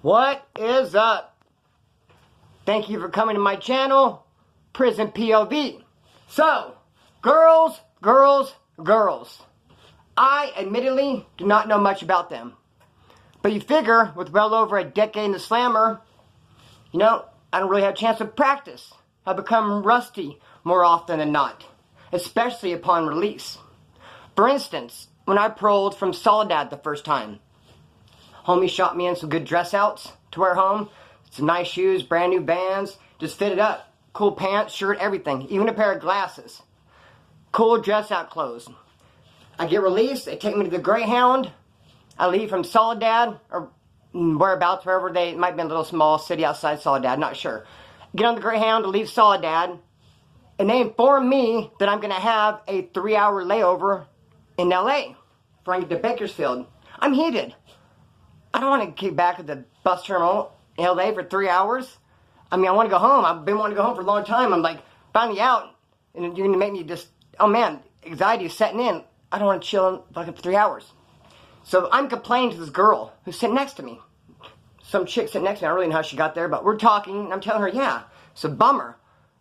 What is up? Thank you for coming to my channel, Prison POV. So, girls. I admittedly do not know much about them. But you figure, with well over a decade in the slammer, I don't really have a chance to practice. I become rusty more often than not, especially upon release. For instance, when I paroled from Soledad the first time, homie shot me in some good dress outs to wear home, some nice shoes, brand new Vans, just fitted up, cool pants, shirt, everything, even a pair of glasses. Cool dress out clothes. I get released, they take me to the Greyhound, I leave from Soledad, or whereabouts, wherever it might be a little small city outside Soledad, not sure. Get on the Greyhound to leave Soledad, and they inform me that I'm going to have a 3-hour layover in LA before I get to Bakersfield. I'm heated. I don't want to get back at the bus terminal in LA for 3 hours. I mean, I want to go home. I've been wanting to go home for a long time. I'm like, finally out, and you're going to make me just, oh man, anxiety is setting in. I don't want to chill fucking for 3 hours. So I'm complaining to this girl who's sitting next to me. Some chick sitting next to me. I don't really know how she got there, but we're talking, and I'm telling her, yeah, it's a bummer.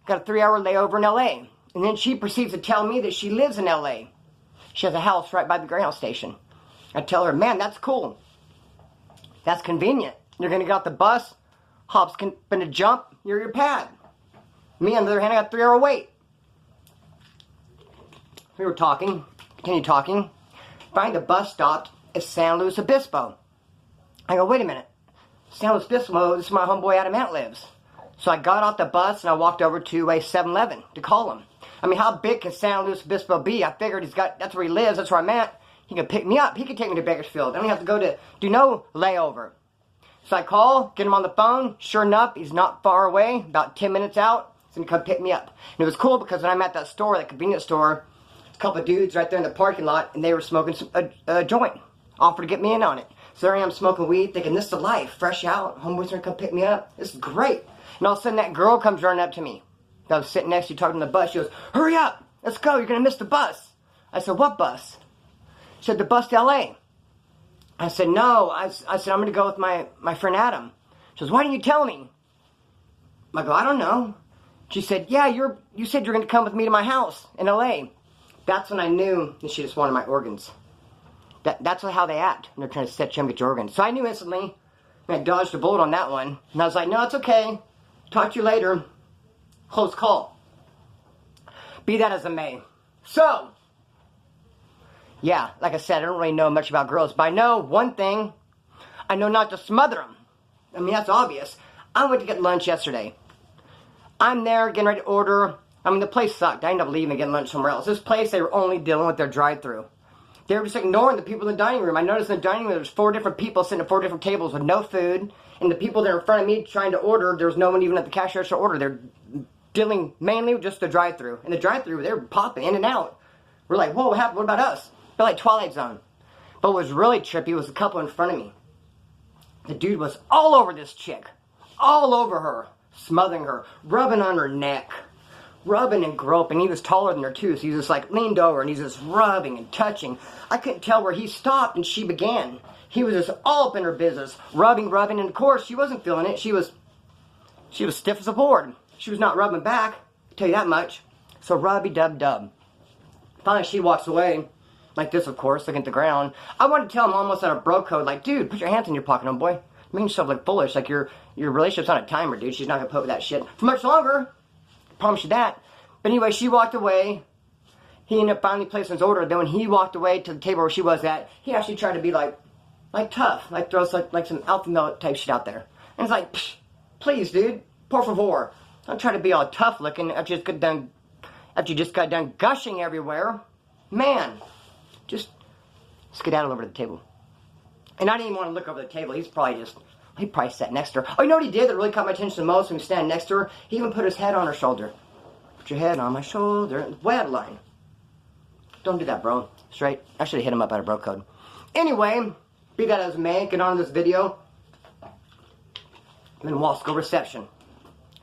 Got a 3-hour layover in LA. And then she proceeds to tell me that she lives in LA. She has a house right by the Greyhound station. I tell her, man, that's cool. That's convenient. You're going to get off the bus, hop's going to jump, you're your pad. Me, on the other hand, I got a 3-hour wait. We were talking, continue talking. Finally, the bus stopped at San Luis Obispo. I go, wait a minute. San Luis Obispo, this is my homeboy Adam Ant lives. So I got off the bus and I walked over to a 7-Eleven to call him. I mean, how big can San Luis Obispo be? I figured that's where he lives, that's where I'm at. He can pick me up. He can take me to Bakersfield. I don't have to do no layover. So I call, get him on the phone. Sure enough, he's not far away, about 10 minutes out. He's going to come pick me up. And it was cool because when I'm at that store, that convenience store, a couple of dudes right there in the parking lot, and they were smoking a joint. Offered to get me in on it. So there I am smoking weed, thinking this is the life. Fresh out, homeboy's going to come pick me up. This is great. And all of a sudden that girl comes running up to me. I was sitting next to you talking to the bus. She goes, hurry up, let's go, you're going to miss the bus. I said, what bus? She said, the bus to LA. I said, no. I said, I'm going to go with my friend Adam. She goes, why didn't you tell me? I go, I don't know. She said, yeah, you said you're going to come with me to my house in LA. That's when I knew that she just wanted my organs. That's how they act when they're trying to set you up and get your organs. So I knew instantly. I dodged a bullet on that one. And I was like, no, it's okay. Talk to you later. Close call. Be that as it may. So, yeah, like I said, I don't really know much about girls. But I know one thing. I know not to smother them. I mean, that's obvious. I went to get lunch yesterday. I'm there getting ready to order. I mean, the place sucked. I ended up leaving and getting lunch somewhere else. This place, they were only dealing with their drive-thru. They were just ignoring the people in the dining room. I noticed in the dining room there was 4 different people sitting at 4 different tables with no food. And the people that were in front of me trying to order, there was no one even at the cash register to order. They're dealing mainly with just the drive-thru. And the drive-thru, they were popping in and out. We're like, whoa, what happened? What about us? Felt like Twilight Zone. But what was really trippy was the couple in front of me. The dude was all over this chick. All over her. Smothering her. Rubbing on her neck. Rubbing and groping. He was taller than her too, so he was just like leaned over and he's just rubbing and touching. I couldn't tell where he stopped and she began. He was just all up in her business, rubbing, and of course she wasn't feeling it. She was stiff as a board. She was not rubbing back, I'll tell you that much. So rubby-dub-dub. Finally she walks away, like this of course, looking at the ground. I wanted to tell him almost out of bro code, like, dude, put your hands in your pocket, homeboy. Making yourself look foolish, like your relationship's on a timer, dude. She's not gonna put up with that shit for much longer. Promise you that. But anyway, she walked away. He ended up finally placing his order. Then when he walked away to the table where she was at, he actually tried to be like tough. Like throw like some alpha male type shit out there. And it's like, psh, please, dude. Por favor. Don't try to be all tough looking after you just got done gushing everywhere. Man. Just skedaddle over to the table. And I didn't even want to look over the table. He probably sat next to her. Oh, you know what he did that really caught my attention the most when he was standing next to her? He even put his head on her shoulder. Put your head on my shoulder. Way out of line. Don't do that, bro. Straight. I should have hit him up out of bro code. Anyway, be that as it may, get on this video. I'm in Wasco reception.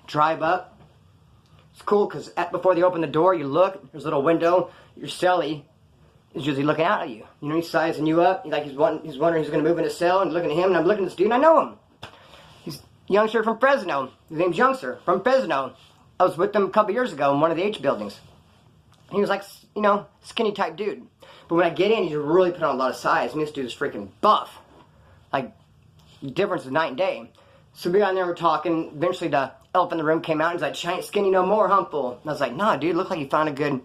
Drive up. It's cool because before they open the door, you look. There's a little window. Your cellie is usually looking out at you. You know, he's sizing you up. He's wondering who's going to move in his cell and looking at him. And I'm looking at this dude and I know him. youngster from Fresno. His name's Youngster from Fresno. I was with him a couple years ago in one of the H buildings. He was like, you know, skinny type dude. But when I get in, he's really put on a lot of size. I mean, this dude is freaking buff. Like, the difference is night and day. So we got in there, we're talking. Eventually, the elephant in the room came out and he's like, "She ain't skinny no more, humble." And I was like, "Nah, dude, look like you found a good,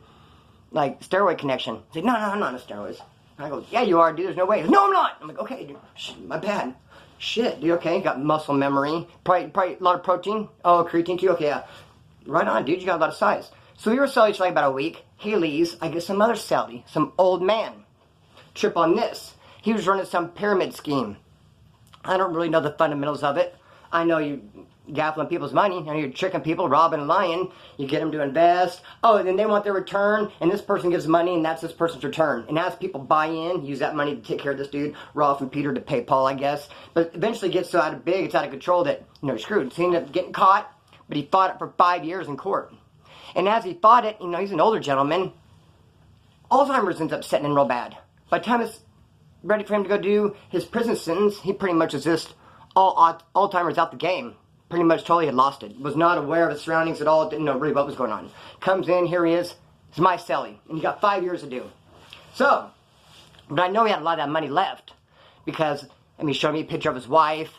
like, steroid connection." He's like, "No, I'm not on steroids." And I go, "Yeah, you are, dude. There's no way." He goes, "No, I'm not." I'm like, "Okay, dude. My bad." "Shit, dude, okay. You got muscle memory. Probably a lot of protein. Oh, creatine too. Okay, yeah. Right on, dude. You got a lot of size." So we were selling for like about a week. He leaves. I get some other Saudi, some old man. Trip on this. He was running some pyramid scheme. I don't really know the fundamentals of it. I know you gaffling people's money. I know you're tricking people, robbing and lying. You get them to invest. Oh, and then they want their return, and this person gives money, and that's this person's return. And as people buy in, use that money to take care of this dude, Rolf and Peter to pay Paul, I guess. But eventually it gets so out of big, it's out of control that, you know, you're screwed. So he ended up getting caught, but he fought it for 5 years in court. And as he fought it, you know, he's an older gentleman. Alzheimer's ends up setting in real bad. By the time it's ready for him to go do his prison sentence, he pretty much is just Alzheimer's out the game. Pretty much totally had lost it. Was not aware of his surroundings at all. Didn't know really what was going on. Comes in, here he is. It's my cellie. And he got 5 years to do. So, but I know he had a lot of that money left. Because, I mean, he showed me a picture of his wife.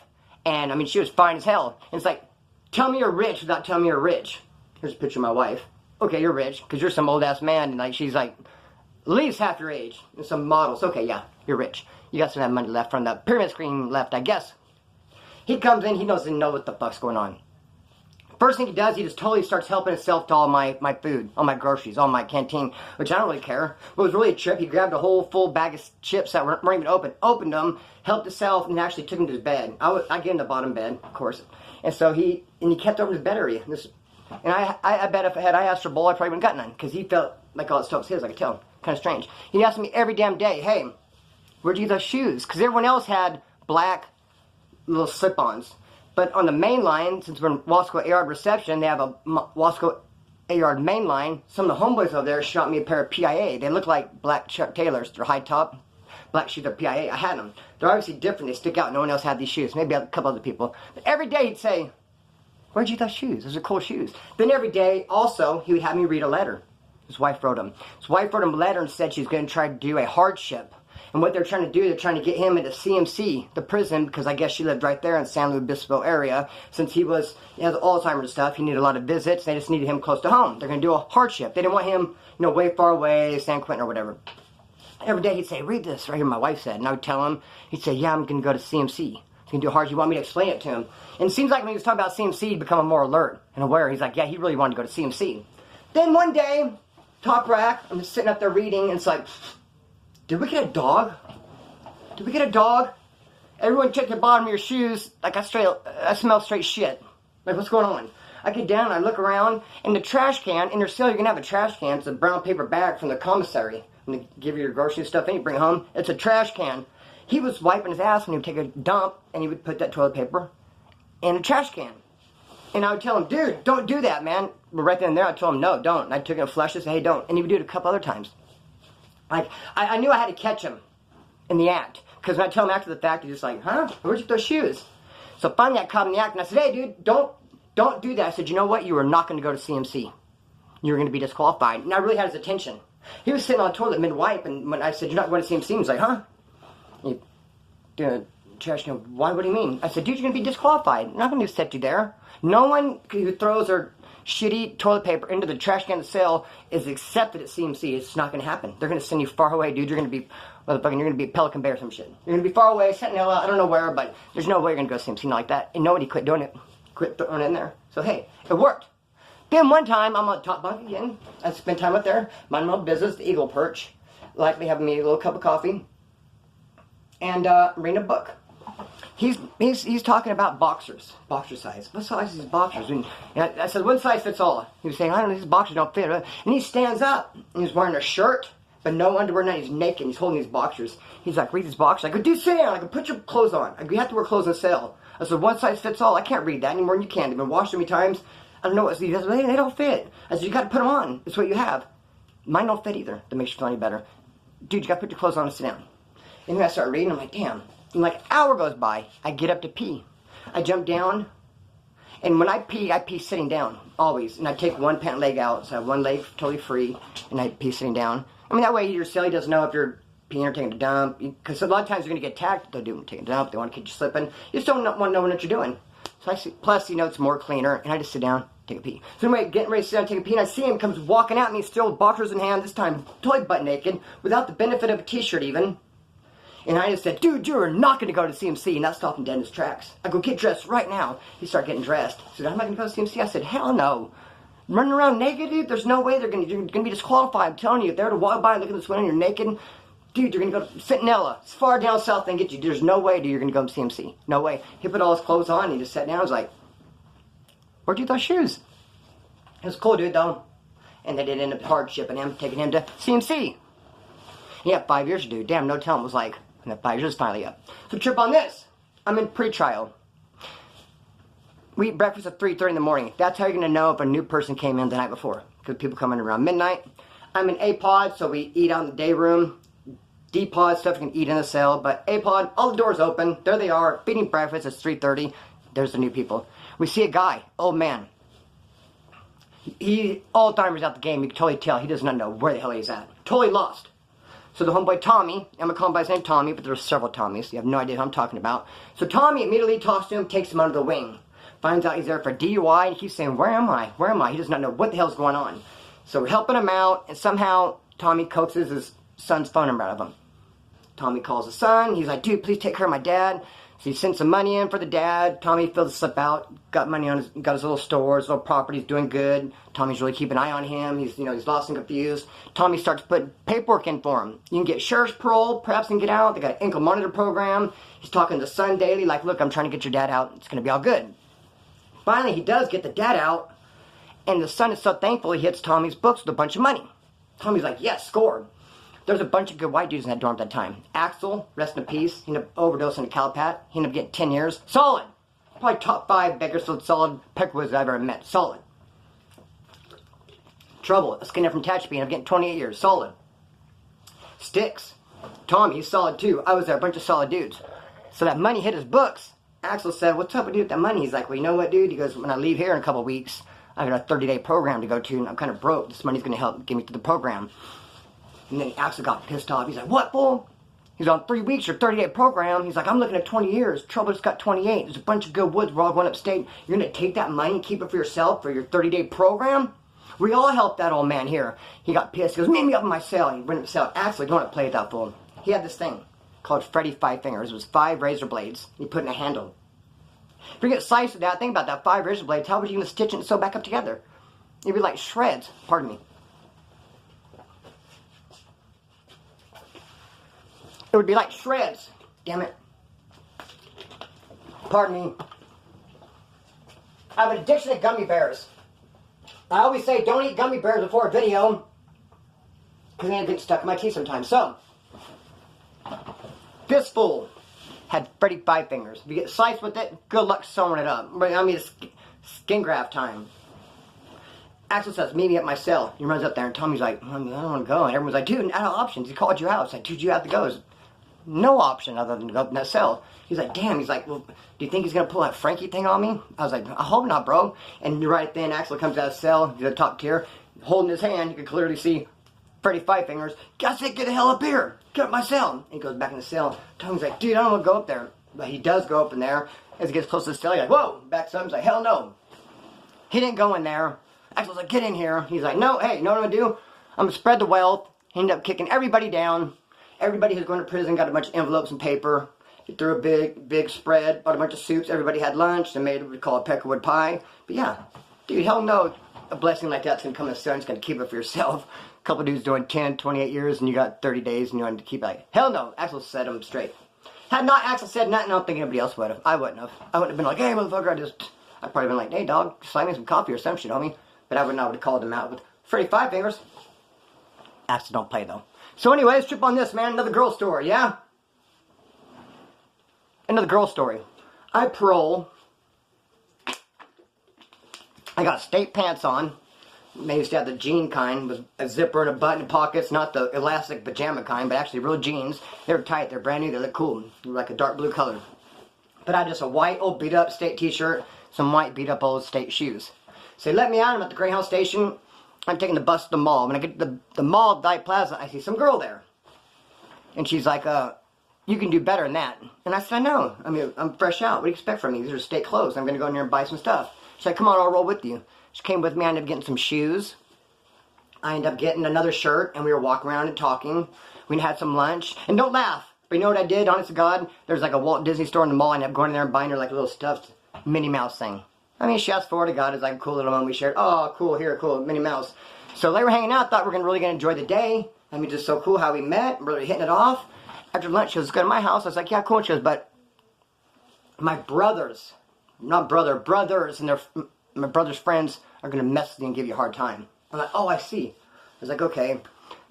And, I mean, she was fine as hell. And it's like, tell me you're rich without telling me you're rich. Here's a picture of my wife. Okay, you're rich. Because you're some old-ass man. And, like, she's, like, at least half your age. And some models. Okay, yeah, you're rich. You got some of that money left from the pyramid scheme left, I guess. He comes in, he doesn't know what the fuck's going on. First thing he does, he just totally starts helping himself to all my food, all my groceries, all my canteen, which I don't really care. But it was really a trip. He grabbed a whole full bag of chips that weren't even open, opened them, helped himself, and actually took him to his bed. I get in the bottom bed, of course. And so he kept over his bed area. And I bet if I asked for a bowl, I probably wouldn't got none, because he felt like all that stuff was his, I could tell. Kind of strange. He asked me every damn day, "Hey, where'd you get those shoes?" Because everyone else had black little slip-ons. But on the main line, since we're in Wasco Ayard reception, they have a Wasco Ayard main line. Some of the homeboys over there shot me a pair of PIA. They look like black Chuck Taylors. They're high top. Black shoes are PIA. I had them. They're obviously different. They stick out. No one else had these shoes. Maybe a couple other people. But every day he'd say, "Where'd you get those shoes? Those are cool shoes." Then every day, also, he would have me read a letter. His wife wrote him. His wife wrote him a letter and said she's going to try to do a hardship. And what they're trying to do, they're trying to get him into CMC, the prison, because I guess she lived right there in San Luis Obispo area. Since he has Alzheimer's and stuff, he needed a lot of visits. They just needed him close to home. They're going to do a hardship. They didn't want him, you know, way far away, San Quentin or whatever. Every day he'd say, "Read this right here," my wife said. And I would tell him, he'd say, "Yeah, I'm going to go to CMC. He's going to do a hardship. You want me to explain it to him?" And it seems like when he was talking about CMC, he'd become more alert and aware. He's like, yeah, he really wanted to go to CMC. Then one day, top rack, I'm just sitting up there reading, and it's like, did we get a dog? Did we get a dog? Everyone check the bottom of your shoes. Like, I smell straight shit. Like, what's going on? I get down, I look around, and the trash can, in your cell, you're going to have a trash can. It's a brown paper bag from the commissary. When they give you your groceries and stuff, and you bring it home. It's a trash can. He was wiping his ass when he would take a dump, and he would put that toilet paper in a trash can. And I would tell him, "Dude, don't do that, man." But right then and there, I told him, "No, don't." And I took it and flushed it and said, "Hey, don't." And he would do it a couple other times. Like, I knew I had to catch him in the act. Because when I tell him after the fact, he's just like, "Huh? Where'd you get those shoes?" So finally I caught him in the act, and I said, "Hey, dude, don't do that." I said, "You know what? You are not going to go to CMC. You're going to be disqualified." And I really had his attention. He was sitting on the toilet mid-wipe, and when I said, "You're not going to CMC," he was like, "Huh?" He doing a trash can. "Why? What do you mean?" I said, "Dude, you're going to be disqualified. I'm not going to set you there. No one who throws their shitty toilet paper into the trash can of the cell is accepted at CMC. It's not going to happen. They're going to send you far away, dude. You're going to be, motherfucking, you're going to be a Pelican Bay or some shit. You're going to be far away, Sentinella, I don't know where, but there's no way you're going to go to CMC like that." And nobody quit doing it. Quit throwing it in there. So, hey, it worked. Then one time, I'm on the top bunk again. I spent time up there, minding my own business, the Eagle Perch. Likely having me a little cup of coffee. And reading a book. He's talking about boxers. Boxer size. What size is his boxers? And I said, "One size fits all." He was saying, "I don't know, these boxers don't fit." And he stands up, and he's wearing a shirt, but no underwear, and he's naked, he's holding these boxers. He's like, "Read these boxers." I go, "Dude, sit down." I go, "Put your clothes on." I go, "You have to wear clothes in the cell." I said, "One size fits all." I can't read that any more than you can. They've been washed so many times. I don't know what. He says, "They don't fit." I said, "You got to put them on. It's what you have." Mine don't fit either. That makes you feel any better. "Dude, you got to put your clothes on and sit down." And then I start reading. I'm like, damn. And like an hour goes by. I get up to pee. I jump down. And when I pee sitting down, always. And I take one pant leg out, so I have one leg totally free, and I pee sitting down. I mean, that way your cellie doesn't know if you're peeing or taking a dump, because a lot of times you're going to get attacked. They'll do taking a dump, they want to catch you slipping. You just don't want to know what you're doing. So I see, plus, you know, it's more cleaner, and I just sit down, take a pee. So anyway, getting ready to sit down, take a pee, and I see him comes walking at me, still boxers in hand, this time totally butt naked, without the benefit of a t-shirt even. And I just said, dude, you're not going to go to CMC. And that stopped him dead in his tracks. I go, get dressed right now. He started getting dressed. He said, I'm not going to go to CMC. I said, hell no. Running around naked, dude, there's no way you're going to be disqualified. I'm telling you, if they're to walk by and look at this window and you're naked, dude, you're going to go to Centinela. It's far down south and get you. There's no way, dude, you're going to go to CMC. No way. He put all his clothes on and he just sat down. I was like, where'd you get those shoes? It was cool, dude, though. And they did end up hard shipping him, taking him to CMC. He had 5 years to do. Damn, no telling. It was like, and that 5 years is finally up. So trip on this. I'm in pre-trial. We eat breakfast at 3:30 in the morning. That's how you're going to know if a new person came in the night before. Because people come in around midnight. I'm in A-pod, so we eat out in the day room. D-pod, stuff you can eat in the cell. But A-pod, all the doors open. There they are, feeding breakfast. It's 3:30. There's the new people. We see a guy, old man. He Alzheimer's out the game. You can totally tell. He does not know where the hell he's at. Totally lost. So the homeboy Tommy, I'm going to call him by his name Tommy, but there's several Tommys. You have no idea who I'm talking about. So Tommy immediately talks to him, takes him under the wing. Finds out he's there for DUI, and he keeps saying, where am I? Where am I? He does not know what the hell's going on. So we're helping him out, and somehow Tommy coaxes his son's phone number out of him. Tommy calls the son. He's like, dude, please take care of my dad. So he sent some money in for the dad. Tommy filled the slip out, got money on got his little store, his little property's doing good. Tommy's really keeping an eye on him. He's lost and confused. Tommy starts putting paperwork in for him. You can get sheriff's parole, perhaps you can get out. They got an ankle monitor program. He's talking to the son daily, like, look, I'm trying to get your dad out. It's going to be all good. Finally, he does get the dad out, and the son is so thankful he hits Tommy's books with a bunch of money. Tommy's like, yes, scored. There's a bunch of good white dudes in that dorm at that time. Axel, rest in peace, he ended up overdosing a Calipat. He ended up getting 10 years. Solid. Probably top 5 Bakersfield solid Peckerwoods I've ever met. Solid. Trouble, a skinhead from Tehachapi, ended up getting 28 years. Solid. Sticks. Tommy, he's solid too. I was there, a bunch of solid dudes. So that money hit his books. Axel said, what's up with you with that money? He's like, well, you know what, dude? He goes, when I leave here in a couple of weeks, I got a 30-day program to go to, and I'm kind of broke. This money's going to help get me through the program. And then Axel got pissed off. He's like, what, fool? He's on 3 weeks or 30-day program. He's like, I'm looking at 20 years. Trouble just got 28. There's a bunch of good woods. We're all going upstate. You're going to take that money and keep it for yourself for your 30-day program? We all helped that old man here. He got pissed. He goes, meet me up in my cell. He went to the cell. Axel, don't want to play with that fool. He had this thing called Freddy Five Fingers. It was 5 razor blades. He put in a handle. If you get sliced with that, think about that 5 razor blades. How would you going to stitch it and sew back up together? It'd be like shreds. Pardon me. It would be like shreds. Damn it. Pardon me. I have an addiction to gummy bears. I always say don't eat gummy bears before a video, because they get stuck in my teeth sometimes. So, this fool had Freddy Five Fingers. If you get sliced with it, good luck sewing it up. I mean, it's skin graft time. Axel says, meet me at my cell. He runs up there, and Tommy's like, I don't want to go. And everyone's like, dude, out of options. He called you out. It's like, dude, you have to go. There's no option other than to go up in that cell. He's like, damn. He's like, well, do you think he's going to pull that Frankie thing on me? I was like, I hope not, bro. And right then, Axel comes out of the cell, he's the top tier, holding his hand. You can clearly see Freddy Five Fingers. Guys, get the hell up here. Get up my cell. And he goes back in the cell. Tommy's like, dude, I don't want to go up there. But he does go up in there. As he gets close to the cell, he's like, whoa. Backs up. He's like, hell no. He didn't go in there. Axel's like, get in here. He's like, no, hey, you know what I'm going to do? I'm going to spread the wealth. He ended up kicking everybody down. Everybody who's going to prison got a bunch of envelopes and paper. He threw a big spread, bought a bunch of soups. Everybody had lunch. They made what we call a peckerwood pie. But yeah, dude, hell no. A blessing like that's going to come in the sun. It's going to keep it for yourself. A couple dudes doing 10, 28 years, and you got 30 days, and you wanted to keep it like, hell no. Axel set him straight. Had not Axel said nothing, I don't think anybody else would have. I wouldn't have. I wouldn't have been like, hey, motherfucker, I'd probably been like, hey, dog, slide me some coffee or some shit, homie. But I would not have called him out with Freddy Five Fingers. Axel don't play, though. So anyways, trip on this, man. Another girl story, yeah? Another girl story. I parole. I got state pants on. They used to have the jean kind with a zipper and a button in pockets. Not the elastic pajama kind, but actually real jeans. They were tight. They're brand new. They look cool. They're like a dark blue color. But I had just a white, old beat-up state t-shirt. some white beat up old state shoes. So they let me out. I'm at the Greyhound station. I'm taking the bus to the mall. When I get to the mall, Diet Plaza, I see some girl there. And she's like, you can do better than that. And I said, I know. I mean, I'm fresh out. What do you expect from me? These are state clothes. I'm going to go in there and buy some stuff. She's like, come on, I'll roll with you. She came with me. I ended up getting some shoes. I ended up getting another shirt, and we were walking around and talking. We had some lunch. And don't laugh. But you know what I did? Honest to God, there's like a Walt Disney store in the mall. I ended up going in there and buying her like a little stuffed Minnie Mouse thing. I mean, she asked for it. I got it. It's like a cool little moment we shared. Oh, cool. Here, cool. Minnie Mouse. So they were hanging out. Thought we were really going to enjoy the day. I mean, just so cool how we met. Really hitting it off. After lunch, she was going to my house. I was like, yeah, cool. She goes, but my brothers, brothers, and my brother's friends are going to mess with you and give you a hard time. I'm like, oh, I see. I was like, okay. And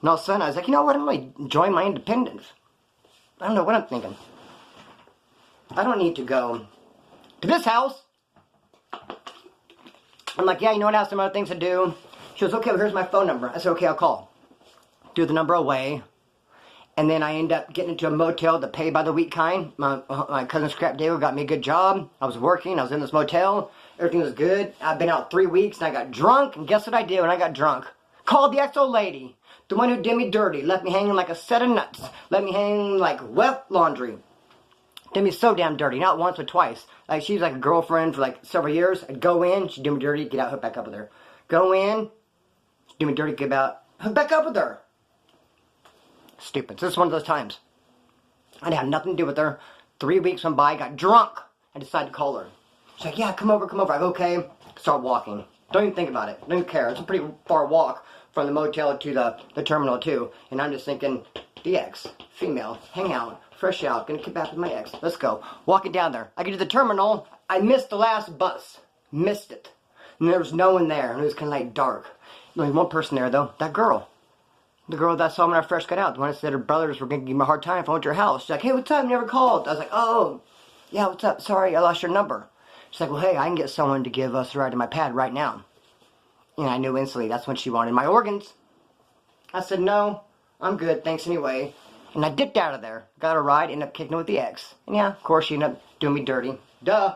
all of a sudden, I was like, you know what? I'm really enjoying my independence. I don't know what I'm thinking. I don't need to go to this house. I'm like, yeah, you know what? I have some other things to do. She goes, okay, well, here's my phone number. I said, okay, I'll call. Do the number away. And then I end up getting into a motel, the pay by the week kind. My cousin Scrap David got me a good job. I was working. I was in this motel. Everything was good. I've been out 3 weeks, and I got drunk. And guess what I did when I got drunk? Called the ex-old lady. The one who did me dirty. Left me hanging like a set of nuts. Left me hanging like wet laundry. Did me so damn dirty. Not once, but twice. Like, she was like a girlfriend for like several years. I'd go in. She'd do me dirty. Get out. Hook back up with her. Go in. Do me dirty. Get out. Hook back up with her. Stupid. So this is one of those times. I didn't have nothing to do with her. 3 weeks went by. Got drunk. I decided to call her. She's like, yeah, come over, come over. I go, okay. Start walking. Don't even think about it. Don't even care. It's a pretty far walk from the motel to the terminal, too. And I'm just thinking, the ex, female, hang out, fresh out, gonna get back with my ex. Let's go. Walking down there. I get to the terminal. I missed the last bus. Missed it. And there was no one there. And it was kind of like dark. Only one person there, though. That girl. The girl that I saw when I first got out. The one that said her brothers were going to give me a hard time if I went to her house. She's like, hey, what's up? You never called. I was like, oh, yeah, what's up? Sorry, I lost your number. She's like, well, hey, I can get someone to give us a ride to my pad right now. And I knew instantly that's when she wanted my organs. I said, no, I'm good, thanks anyway. And I dipped out of there. Got a ride, ended up kicking it with the ex. And yeah, of course, she ended up doing me dirty. Duh.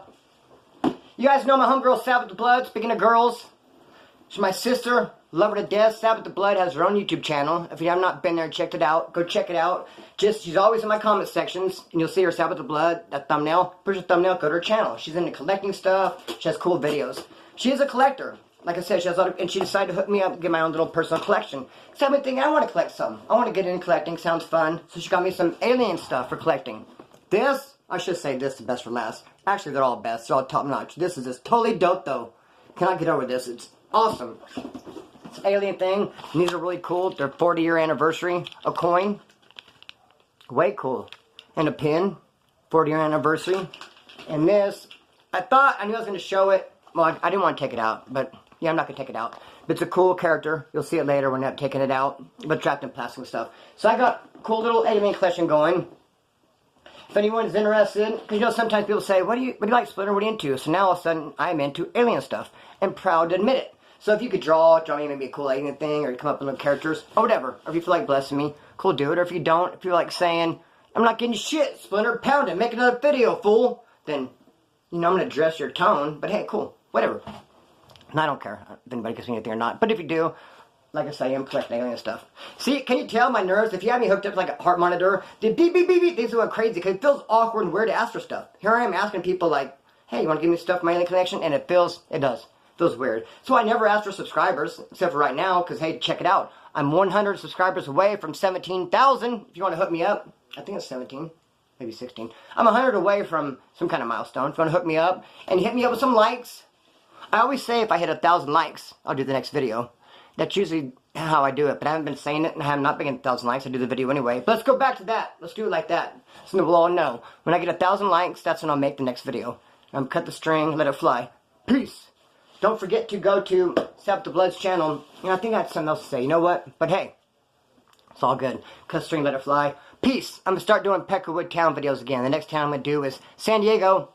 You guys know my homegirl, Sabbath the Blood. Speaking of girls, she's my sister. Love her to death. Sabbath the Blood has her own YouTube channel. If you have not been there and checked it out, go check it out. She's always in my comment sections, and you'll see her Sabbath the Blood, that thumbnail. Push the thumbnail, go to her channel. She's into collecting stuff. She has cool videos. She is a collector. Like I said, she has a lot of, and she decided to hook me up and get my own little personal collection. So I've been thinking, I want to collect some. I want to get into collecting. Sounds fun. So she got me some alien stuff for collecting. This, I should say this is the best for last. Actually, they're all best. They're all top notch. This is just totally dope, though. Cannot get over this. It's awesome. It's an alien thing. And these are really cool. They're 40-year anniversary. A coin. Way cool. And a pin. 40-year anniversary. And this, I knew I was going to show it. Well, I didn't want to take it out, but yeah, I'm not going to take it out. But it's a cool character. You'll see it later when I'm taking it out. But trapped in plastic and stuff. So I got a cool little alien collection going. If anyone's interested, because you know sometimes people say, what do you like, Splinter? What are you into? So now all of a sudden, I'm into alien stuff. And proud to admit it. So if you could draw me maybe a cool alien thing, or you come up with little characters, or whatever. Or if you feel like blessing me, cool, do it. Or if you don't, if you like saying, I'm not getting shit, Splinter, pound it, make another video, fool. Then, you know, I'm going to address your tone. But hey, cool, whatever. And I don't care if anybody gets me anything or not. But if you do, like I say, I'm collecting alien stuff. See, can you tell my nerves? If you have me hooked up to like a heart monitor, the beep, beep, beep, beep, things are going crazy. Because it feels awkward and weird to ask for stuff. Here I am asking people like, hey, you want to give me stuff for my alien connection? And it does. Feels weird. So I never asked for subscribers, except for right now, because hey, check it out. I'm 100 subscribers away from 17,000. If you want to hook me up, I think it's 17, maybe 16. I'm 100 away from some kind of milestone. If you want to hook me up, and hit me up with some likes. I always say if I hit 1,000 likes, I'll do the next video. That's usually how I do it, but I haven't been saying it, and I have not been getting 1,000 likes. I do the video anyway. But let's go back to that. Let's do it like that. So we'll all know. When I get 1,000 likes, that's when I'll make the next video. Cut the string, let it fly. Peace. Don't forget to go to Sabbath the Blood's channel. You know, I think I had something else to say. You know what? But hey, it's all good. Cut string, let it fly. Peace. I'm going to start doing Peckerwood Town videos again. The next town I'm going to do is San Diego.